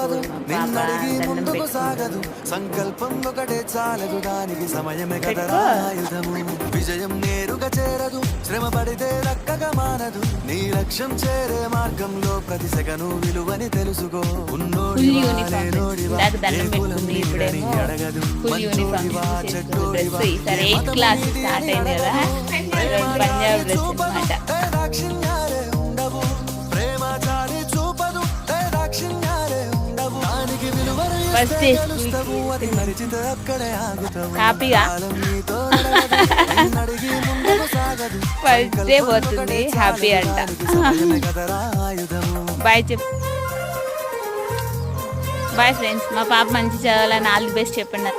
School మా పాప దండం పెట్టుకుంటుంది. సంకల్పం ఒకటే చాలదు దానికి సమయమే పెట్టుకో. ఆయుధము విజయం నేరుగా చేరదు శ్రమ పడితే దక్కగా మానదు నీ లక్ష్యం చేరే మార్గంలో ప్రతి సెకను విలువని తెలుసుకో ఉన్నోడి ఫుల్ యూనిఫామ్ ఇందాక దండం పెట్టుకుంది, ఇప్పుడేమో ఫుల్ యూనిఫామ్ చేసుకుంది. డ్రెస్ ఈసారి 8th క్లాస్ స్టార్ట్ అయింది కదా, పంజాబ్ డ్రెస్ అనమాట. దాక్షిణ్యాలే ఉండవు ప్రేమ చాలి చూపదు దాక్షిణ్యాలే ఉండవు దానికి విలువను ఫస్ట్ డే తెలుస్తావు అది మరిచితే అక్కడే ఆగుతావు హ్యాపీగా నీతో అడిగి ముందుకు సాగదు ఫస్ట్ డే పోతుంది, హ్యాపీ అంట. సమయమే కదరా ఆయుధము బాయ్ చెప్పు. బాయ్ ఫ్రెండ్స్, మా పాప మంచి చదవాలని ఆల్ ది బెస్ట్ చెప్పండి.